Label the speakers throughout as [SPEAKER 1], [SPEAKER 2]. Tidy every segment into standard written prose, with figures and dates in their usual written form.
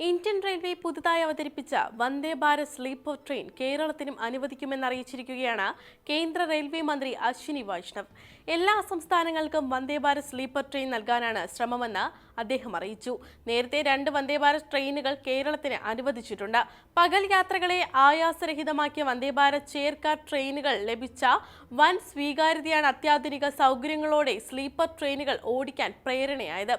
[SPEAKER 1] Indian railway പുതുതായി അവതരിപ്പിച്ച Vande Bharat sleeper train കേരളത്തിനും അനുവദിക്കുമെന്ന് അറിയിച്ചിരിക്കുകയാണ് കേന്ദ്ര റെയിൽവേ മന്ത്രി അശ്വിനി വൈഷ്ണവ്. എല്ലാ സംസ്ഥാനങ്ങൾക്കും വന്ദേ ഭാരത് സ്ലീപ്പർ ട്രെയിൻ നൽകാനാണ് ശ്രമമെന്ന് അദ്ദേഹം അറിയിച്ചു. നേരത്തെ 2 വന്ദേ ഭാരത് ട്രെയിനുകൾ കേരളത്തിന് അനുവദിച്ചിട്ടുണ്ട്. പകൽ യാത്രകളെ ആയാസരഹിതമാക്കിയ വന്ദേ ഭാരത് ചെയർ കാർ ട്രെയിനുകൾ ലഭിച്ച വൻ സ്വീകാര്യതയാണ് അത്യാധുനിക സൗകര്യങ്ങളോടെ സ്ലീപ്പർ ട്രെയിനുകൾ ഓടിക്കാൻ പ്രേരണയായത്.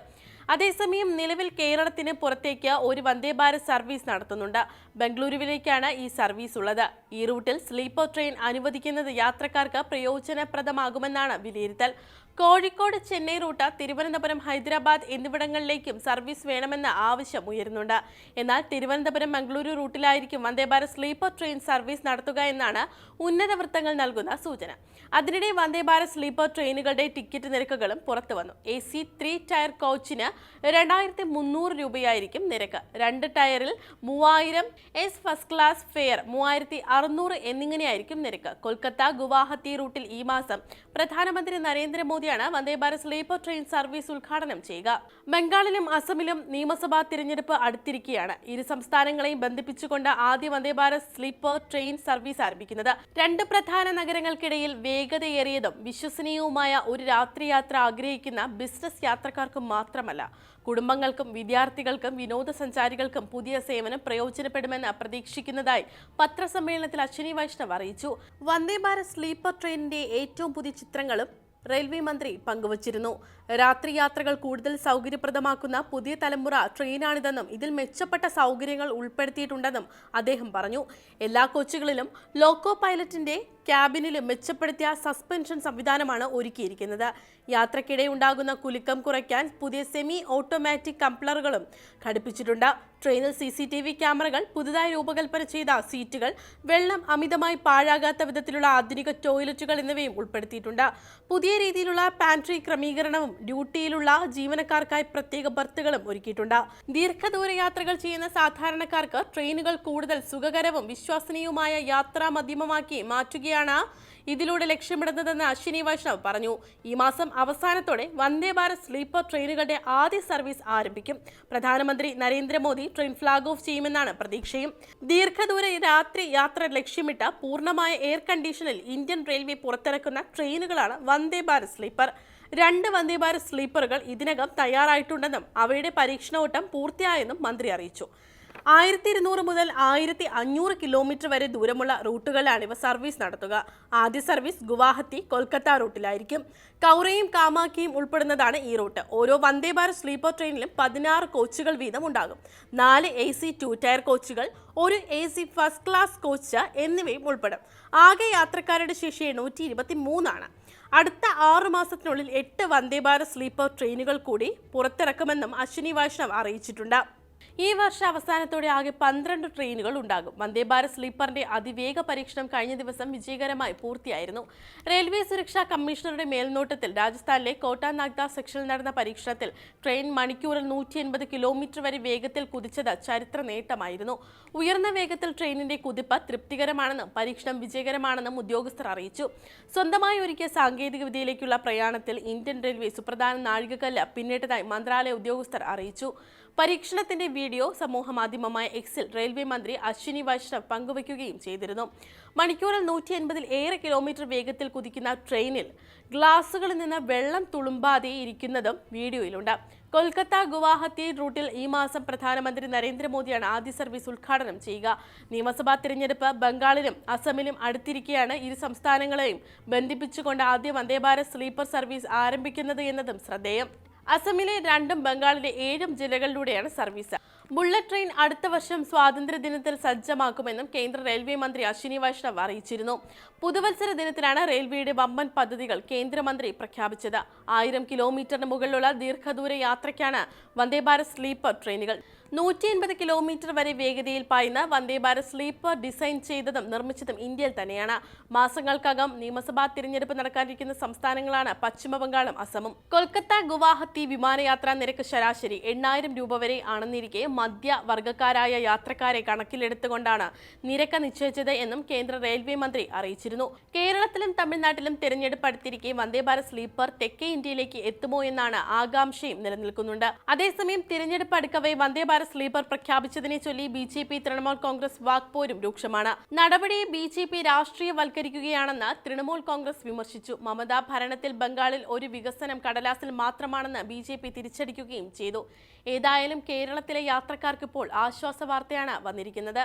[SPEAKER 1] അതേസമയം നിലവിൽ കേരളത്തിന് പുറത്തേക്ക് ഒരു വന്ദേ ഭാരത് സർവീസ് നടത്തുന്നുണ്ട്. ബംഗളൂരുവിലേക്കാണ് ഈ സർവീസ് ഉള്ളത്. ഈ റൂട്ടിൽ സ്ലീപ്പർ ട്രെയിൻ അനുവദിക്കുന്നത് യാത്രക്കാർക്ക് പ്രയോജനപ്രദമാകുമെന്നാണ് വിലയിരുത്തൽ. കോഴിക്കോട് ചെന്നൈ റൂട്ട്, തിരുവനന്തപുരം, ഹൈദരാബാദ് എന്നിവിടങ്ങളിലേക്കും സർവീസ് വേണമെന്ന ആവശ്യം ഉയരുന്നുണ്ട്. എന്നാൽ Thiruvananthapuram Mangaluru റൂട്ടിലായിരിക്കും Vande Bharat sleeper train service നടത്തുക എന്നാണ് ഉന്നത വൃത്തങ്ങൾ നൽകുന്ന സൂചന. അതിനിടെ വന്ദേ ഭാരത് സ്ലീപ്പർ ട്രെയിനുകളുടെ ടിക്കറ്റ് നിരക്കുകളും പുറത്തു വന്നു. AC 3 ടയർ കോച്ചിന് 2300 രൂപയായിരിക്കും നിരക്ക്. 2 ടയറിൽ 3000, S ഫസ്റ്റ് ക്ലാസ് ഫെയർ 3600 എന്നിങ്ങനെയായിരിക്കും നിരക്ക്. കൊൽക്കത്ത ഗുവാഹത്തി റൂട്ടിൽ ഈ മാസം പ്രധാനമന്ത്രി നരേന്ദ്രമോദിയാണ് Vande Bharat sleeper train service ഉദ്ഘാടനം ചെയ്യുക. ബംഗാളിലും അസമിലും നിയമസഭാ തിരഞ്ഞെടുപ്പ് അടുത്തിരിക്കുകയാണ്. ഇരു സംസ്ഥാനങ്ങളെയും ബന്ധിപ്പിച്ചുകൊണ്ട് ആദ്യ Vande Bharat sleeper train service ആരംഭിക്കുന്നത്. 2 പ്രധാന നഗരങ്ങൾക്കിടയിൽ വേഗതയേറിയതും വിശ്വസനീയവുമായ ഒരു രാത്രിയാത്ര ആഗ്രഹിക്കുന്ന ബിസിനസ് യാത്രക്കാർക്കും മാത്രമല്ല, കുടുംബങ്ങൾക്കും വിദ്യാർത്ഥികൾക്കും വിനോദസഞ്ചാരികൾക്കും പുതിയ സേവനം പ്രയോജനപ്പെടുമെന്ന് പ്രതീക്ഷിക്കുന്നതായി പത്രസമ്മേളനത്തിൽ അശ്വിനി വൈഷ്ണവ് അറിയിച്ചു. വന്ദേ ഭാരത് സ്ലീപ്പർ ട്രെയിനിന്റെ ഏറ്റവും പുതിയ ചിത്രങ്ങളും റെയിൽവേ മന്ത്രി പങ്കുവച്ചിരുന്നു. രാത്രി യാത്രകൾ കൂടുതൽ സൗകര്യപ്രദമാക്കുന്ന പുതിയ തലമുറ ട്രെയിനാണിതെന്നും ഇതിൽ മെച്ചപ്പെട്ട സൗകര്യങ്ങൾ ഉൾപ്പെടുത്തിയിട്ടുണ്ടെന്നും അദ്ദേഹം പറഞ്ഞു. എല്ലാ കോച്ചുകളിലും ലോക്കോ പൈലറ്റിന്റെ ക്യാബിനിലും മെച്ചപ്പെടുത്തിയ സസ്പെൻഷൻ സംവിധാനമാണ് ഒരുക്കിയിരിക്കുന്നത്. യാത്രക്കിടെ ഉണ്ടാകുന്ന കുലുക്കം കുറയ്ക്കാൻ പുതിയ സെമി ഓട്ടോമാറ്റിക് കംപ്ലറുകളും ഘടിപ്പിച്ചിട്ടുണ്ട്. ട്രെയിനിൽ CCTV ക്യാമറകൾ, പുതുതായി രൂപകൽപ്പന ചെയ്ത സീറ്റുകൾ, വെള്ളം അമിതമായി പാഴാകാത്ത വിധത്തിലുള്ള ആധുനിക ടോയ്ലറ്റുകൾ എന്നിവയും ഉൾപ്പെടുത്തിയിട്ടുണ്ട്. പുതിയ രീതിയിലുള്ള പാൻട്രി ക്രമീകരണവും ഡ്യൂട്ടിയിലുള്ള ജീവനക്കാർക്കായി പ്രത്യേക ബർത്തുകളും ഒരുക്കിയിട്ടുണ്ട്. ദീർഘദൂര യാത്രകൾ ചെയ്യുന്ന സാധാരണക്കാർക്ക് ട്രെയിനുകൾ കൂടുതൽ സുഖകരവും വിശ്വസനീയവുമായ യാത്രാ മാധ്യമമാക്കി മാറ്റുകയാണ് ഇതിലൂടെ ലക്ഷ്യമിടുന്നതെന്ന് അശ്വിനി വൈഷ്ണവ് പറഞ്ഞു. ഈ മാസം അവസാനത്തോടെ വന്ദേ ഭാരത് സ്ലീപ്പർ ട്രെയിനുകളുടെ ആദ്യ സർവീസ് ആരംഭിക്കും. പ്രധാനമന്ത്രി നരേന്ദ്രമോദി ട്രെയിൻ ഫ്ലാഗ് ഓഫ് ചെയ്യുമെന്നാണ് പ്രതീക്ഷയും. ദീർഘദൂര രാത്രി യാത്ര ലക്ഷ്യമിട്ട് പൂർണ്ണമായ എയർ കണ്ടീഷനിൽ ഇന്ത്യൻ റെയിൽവേ പുറത്തിറക്കുന്ന ട്രെയിനുകളാണ് വന്ദേ ഭാരത് സ്ലീപ്പർ. 2 വന്ദേ ഭാരത് സ്ലീപ്പറുകൾ ഇതിനകം തയ്യാറായിട്ടുണ്ടെന്നും അവയുടെ പരീക്ഷണോട്ടം പൂർത്തിയായെന്നും മന്ത്രി അറിയിച്ചു. 1200 മുതൽ 1500 കിലോമീറ്റർ വരെ ദൂരമുള്ള റൂട്ടുകളിലാണ് ഇവ സർവീസ് നടത്തുക. ആദ്യ സർവീസ് ഗുവാഹത്തി കൊൽക്കത്ത റൂട്ടിലായിരിക്കും. കൗറയും കാമാക്കിയും ഉൾപ്പെടുന്നതാണ് ഈ റൂട്ട്. ഓരോ വന്ദേ ഭാരത് സ്ലീപ്പർ ട്രെയിനിലും 16 കോച്ചുകൾ വീതം ഉണ്ടാകും. 4 AC 2 ടയർ കോച്ചുകൾ, 1 AC ഫസ്റ്റ് ക്ലാസ് കോച്ച് എന്നിവയും ഉൾപ്പെടും. ആകെ യാത്രക്കാരുടെ ശേഷി 823 ആണ്. അടുത്ത 6 മാസത്തിനുള്ളിൽ 8 വന്ദേ ഭാരത് സ്ലീപ്പർ ട്രെയിനുകൾ കൂടി പുറത്തിറക്കുമെന്നും അശ്വിനി വൈഷ്ണവ് അറിയിച്ചിട്ടുണ്ട്. ഈ വർഷ അവസാനത്തോടെ ആകെ 12 ട്രെയിനുകൾ ഉണ്ടാകും. വന്ദേ ഭാരത് സ്ലീപ്പറിന്റെ അതിവേഗ പരീക്ഷണം കഴിഞ്ഞ ദിവസം വിജയകരമായി പൂർത്തിയായിരുന്നു. റെയിൽവേ സുരക്ഷാ കമ്മീഷണറുടെ മേൽനോട്ടത്തിൽ രാജസ്ഥാനിലെ കോട്ട നാഗ്ദ സെക്ഷനിൽ നടന്ന പരീക്ഷണത്തിൽ ട്രെയിൻ മണിക്കൂറിൽ 180 കിലോമീറ്റർ വരെ വേഗത്തിൽ കുതിച്ചത് ചരിത്ര നേട്ടമായിരുന്നു. ഉയർന്ന വേഗത്തിൽ ട്രെയിനിന്റെ കുതിപ്പ് തൃപ്തികരമാണെന്നും പരീക്ഷണം വിജയകരമാണെന്നും ഉദ്യോഗസ്ഥർ അറിയിച്ചു. സ്വന്തമായി ഒരുക്കിയ സാങ്കേതിക വിദ്യയിലേക്കുള്ള പ്രയാണത്തിൽ ഇന്ത്യൻ റെയിൽവേ സുപ്രധാന നാഴികക്കല്ല് പിന്നിട്ടതായി മന്ത്രാലയ ഉദ്യോഗസ്ഥർ അറിയിച്ചു. പരീക്ഷണത്തിന്റെ വീഡിയോ സമൂഹമാധ്യമമായ എക്സിൽ റെയിൽവേ മന്ത്രി അശ്വിനി വൈഷ്ണവ് പങ്കുവയ്ക്കുകയും ചെയ്തിരുന്നു. മണിക്കൂറിൽ 180 ഏറെ കിലോമീറ്റർ വേഗത്തിൽ കുതിക്കുന്ന ട്രെയിനിൽ ഗ്ലാസുകളിൽ നിന്ന് വെള്ളം തുളുമ്പാതെ ഇരിക്കുന്നതും വീഡിയോയിലുണ്ട്. കൊൽക്കത്ത ഗുവാഹത്തി റൂട്ടിൽ ഈ മാസം പ്രധാനമന്ത്രി നരേന്ദ്രമോദിയാണ് ആദ്യ സർവീസ് ഉദ്ഘാടനം ചെയ്യുക. നിയമസഭാ തിരഞ്ഞെടുപ്പ് ബംഗാളിലും അസമിലും അടുത്തിരിക്കെയാണ് ഇരു സംസ്ഥാനങ്ങളെയും ബന്ധിപ്പിച്ചുകൊണ്ട് ആദ്യ വന്ദേ ഭാരത് സ്ലീപ്പർ സർവീസ് ആരംഭിക്കുന്നത് എന്നതും ശ്രദ്ധേയം. അസമിലെ 2ഉം ബംഗാളിലെ 7 ജില്ലകളിലൂടെയാണ് സർവീസ്. ബുള്ളറ്റ് ട്രെയിൻ അടുത്ത വർഷം സ്വാതന്ത്ര്യദിനത്തിൽ സജ്ജമാക്കുമെന്നും കേന്ദ്ര റെയിൽവേ മന്ത്രി അശ്വിനി വൈഷ്ണവ് അറിയിച്ചിരുന്നു. പുതുവത്സര ദിനത്തിലാണ് റെയിൽവേയുടെ വമ്പൻ പദ്ധതികൾ കേന്ദ്രമന്ത്രി പ്രഖ്യാപിച്ചത്. 1000 കിലോമീറ്ററിന് മുകളിലുള്ള ദീർഘദൂര യാത്രയ്ക്കാണ് വന്ദേ ഭാരത് സ്ലീപ്പർ ട്രെയിനുകൾ. 180 കിലോമീറ്റർ വരെ വേഗതയിൽ പായുന്ന വന്ദേ ഭാരത് സ്ലീപ്പർ ഡിസൈൻ ചെയ്തതും നിർമ്മിച്ചതും ഇന്ത്യയിൽ തന്നെയാണ്. മാസങ്ങൾക്കകം നിയമസഭാ തിരഞ്ഞെടുപ്പ് നടക്കാനിരിക്കുന്ന സംസ്ഥാനങ്ങളാണ് പശ്ചിമ ബംഗാളും അസമും. കൊൽക്കത്ത ഗുവാഹത്തി വിമാനയാത്രാ നിരക്ക് ശരാശരി 8000 രൂപ വരെ ആണെന്നിരിക്കെ മധ്യവർഗക്കാരായ യാത്രക്കാരെ കണക്കിലെടുത്തുകൊണ്ടാണ് നിരക്ക് നിശ്ചയിച്ചത് എന്നും കേന്ദ്ര റെയിൽവേ മന്ത്രി അറിയിച്ചിരുന്നു. കേരളത്തിലും തമിഴ്നാട്ടിലും തിരഞ്ഞെടുപ്പ് അടുത്തിരിക്കെ വന്ദേ ഭാരത് സ്ലീപ്പർ തെക്കേ ഇന്ത്യയിലേക്ക് എത്തുമോ എന്നാണ് ആകാംക്ഷയും നിലനിൽക്കുന്നുണ്ട്. അതേസമയം തിരഞ്ഞെടുപ്പ് അടുക്കവേ വന്ദേ ഭാരത് ഭാരത് സ്ലീപ്പർ പ്രഖ്യാപിച്ചതിനെ ചൊല്ലി BJP തൃണമൂൽ കോൺഗ്രസ് വാക്പോരും രൂക്ഷമാണ്. നടപടിയെ BJP രാഷ്ട്രീയവൽക്കരിക്കുകയാണെന്ന് തൃണമൂൽ കോൺഗ്രസ് വിമർശിച്ചു. മമതാ ഭരണത്തിൽ ബംഗാളിൽ ഒരു വികസനം കടലാസിൽ മാത്രമാണെന്ന് BJP തിരിച്ചടിക്കുകയും ചെയ്തു. ഏതായാലും കേരളത്തിലെ യാത്രക്കാർക്ക് ഇപ്പോൾ ആശ്വാസ വാർത്തയാണ് വന്നിരിക്കുന്നത്.